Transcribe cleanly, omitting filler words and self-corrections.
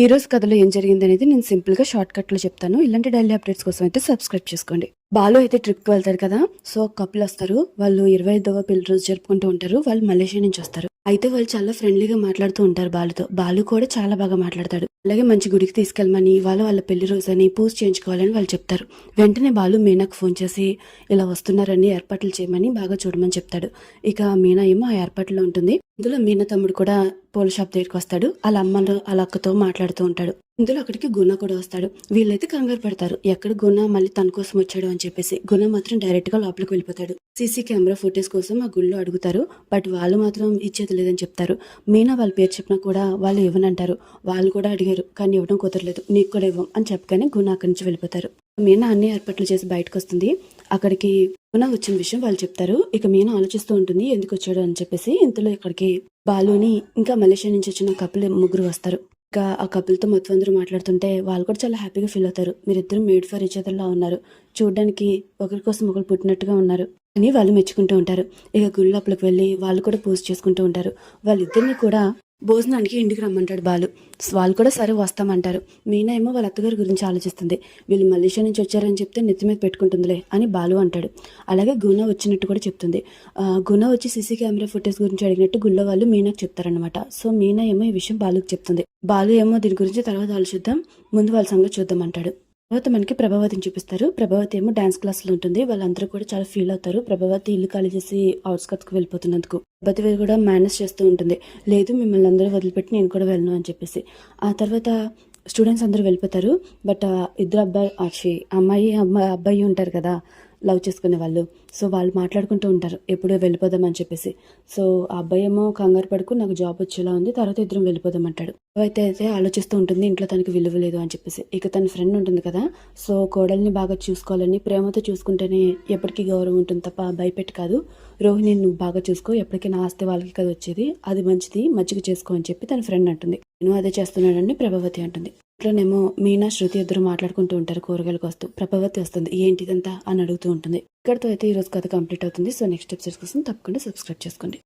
ఈ రోజు కథలో ఏం జరిగింది అనేది నేను సింపుల్ గా షార్ట్ కట్ లో చెప్తాను. ఇలాంటి డైలీ అప్డేట్స్ కోసం అయితే సబ్స్క్రైబ్ చేసుకోండి. బాలు అయితే ట్రిప్ కి వెళ్తారు కదా. సో కపుల్ వస్తారు. వాళ్ళు 25వ పెళ్లి రోజు జరుపుకుంటూ ఉంటారు. వాళ్ళు మలేషియా నుంచి వస్తారు. అయితే వాళ్ళు చాలా ఫ్రెండ్లీగా మాట్లాడుతూ ఉంటారు బాలుతో. బాలు కూడా చాలా బాగా మాట్లాడతాడు. అలాగే మంచి గుడికి తీసుకెళ్ళమని, వాళ్ళ పెళ్లి రోజు అని పూజ చేయించుకోవాలని వాళ్ళు చెప్తారు. వెంటనే బాలు మీనాకు ఫోన్ చేసి ఇలా వస్తున్నారని ఏర్పాట్లు చేయమని బాగా చూడమని చెప్తాడు. ఇక మీనా ఏమో ఆ ఏర్పాట్లో ఉంటుంది. ఇందులో మీనా తమ్ముడు కూడా పూల షాప్ దగ్గరికి వస్తాడు. వాళ్ళ అమ్మలో వాళ్ళ అక్కతో మాట్లాడుతూ ఉంటాడు. ఇందులో అక్కడికి గుణ కూడా వస్తాడు. వీళ్ళైతే కంగారు పడతారు, ఎక్కడ గుణ మళ్ళీ తన కోసం వచ్చాడు అని చెప్పేసి. గుణ మాత్రం డైరెక్ట్ గా లోపలికి వెళ్ళిపోతాడు. సీసీ కెమెరా ఫుటేజ్ కోసం ఆ గుళ్ళో అడుగుతారు. బట్ వాళ్ళు మాత్రం ఇచ్చేది లేదని చెప్తారు. మీనా వాళ్ళ పేరు చెప్పినా కూడా వాళ్ళు ఇవ్వనంటారు. వాళ్ళు కూడా అడిగారు కానీ ఇవ్వడం కుదరలేదు, నీకు కూడా ఇవ్వం అని చెప్పగానే గుణ అక్కడి నుంచి వెళ్ళిపోతారు. మీనా అన్ని ఏర్పాట్లు చేసి బయటకు వస్తుంది. అక్కడికి గుణ వచ్చిన విషయం వాళ్ళు చెప్తారు. ఇక మీనా ఆలోచిస్తూ ఉంటుంది ఎందుకు వచ్చాడు అని చెప్పేసి. ఇంతలో ఇక్కడికి బాలుని ఇంకా మలేషియా నుంచి వచ్చిన కపుల్ ముగ్గురు వస్తారు. ఇంకా ఆ కపుల్తో మొత్తం అందరూ మాట్లాడుతుంటే వాళ్ళు కూడా చాలా హ్యాపీగా ఫీల్ అవుతారు. మీరిద్దరు మేడ్ ఫర్ ఈచ్ అదర్ లా ఉన్నారు, చూడడానికి ఒకరి కోసం ఒకరు పుట్టినట్టుగా ఉన్నారు అని వాళ్ళు మెచ్చుకుంటూ ఉంటారు. ఇక గుడి లోపలికి వెళ్ళి వాళ్ళు కూడా పూజ చేసుకుంటూ ఉంటారు. వాళ్ళిద్దరిని కూడా భోజనానికి ఇంటికి రమ్మంటాడు బాలు. వాళ్ళు కూడా సరే వస్తామంటారు. మీనా ఏమో వాళ్ళ అత్తగారి గురించి ఆలోచిస్తుంది. వీళ్ళు మలేషియా నుంచి వచ్చారని చెప్తే నెత్తి మీద పెట్టుకుంటుందిలే అని బాలు అంటాడు. అలాగే గుణ వచ్చినట్టు కూడా చెప్తుంది. గుణ వచ్చి సీసీ కెమెరా ఫుటేజ్ గురించి అడిగినట్టు గుళ్ళో వాళ్ళు మీనాకు చెప్తారనమాట. సో మీనా ఏమో ఈ విషయం బాలుకి చెప్తుంది. బాలు ఏమో దీని గురించి తర్వాత ఆలోచిద్దాం, ముందు వాళ్ళ సంగతి చూద్దాం అంటాడు. తర్వాత మనకి ప్రభావతిని చూపిస్తారు. ప్రభావతి ఏమో డాన్స్ క్లాస్ లో ఉంటుంది. వాళ్ళందరూ కూడా చాలా ఫీల్ అవుతారు ప్రభావతి ఇల్లు ఖాళీ చేసి అవుట్స్కట్స్ కు వెళ్ళిపోతున్నందుకు. ప్రభావతి కూడా మేనేజ్ చేస్తూ ఉంటుంది. లేదు మిమ్మల్ని అందరూ వదిలిపెట్టి నేను కూడా వెళ్ళను అని చెప్పేసి. ఆ తర్వాత స్టూడెంట్స్ అందరూ వెళ్ళిపోతారు. బట్ ఇద్దరు అబ్బాయి ఉంటారు కదా లవ్ చేసుకునే వాళ్ళు. సో వాళ్ళు మాట్లాడుకుంటూ ఉంటారు ఎప్పుడో వెళ్ళిపోదామని చెప్పేసి. సో ఆ అబ్బాయి ఏమో కంగారు పడుకు నాకు జాబ్ వచ్చేలా ఉంది, తర్వాత ఇద్దరం వెళ్ళిపోదాం అంటాడు. అయితే ఆలోచిస్తూ ఉంటుంది ఇంట్లో తనకి విలువ లేదు అని చెప్పేసి. ఇక తన ఫ్రెండ్ ఉంటుంది కదా, సో కోడల్ని బాగా చూసుకోవాలని, ప్రేమతో చూసుకుంటేనే ఎప్పటికీ గౌరవం ఉంటుంది తప్ప భయపెట్టి కాదు. రోహిణి నువ్వు బాగా చూసుకో, ఎప్పటికీ నా ఆస్తి వాళ్ళకి కదా వచ్చేది, అది మంచిది, మజ్జిగ చేసుకో అని చెప్పి తన ఫ్రెండ్ అంటుంది. నేను అదే చేస్తున్నానని ప్రభావతి అంటుంది. ఇంట్లోనేమో మీనా శృతి ఇద్దరు మాట్లాడుకుంటూ ఉంటారు కూరగాయలకు వస్తూ. ప్రభావతి వస్తుంది, ఏంటిదంతా అని అడుగుతూ ఉంటుంది. ఇక్కడితో అయితే ఈ రోజు కథ కంప్లీట్ అవుతుంది. సో నెక్స్ట్ ఎపిసోడ్స్ కోసం తప్పకుండా సబ్స్క్రైబ్ చేసుకోండి.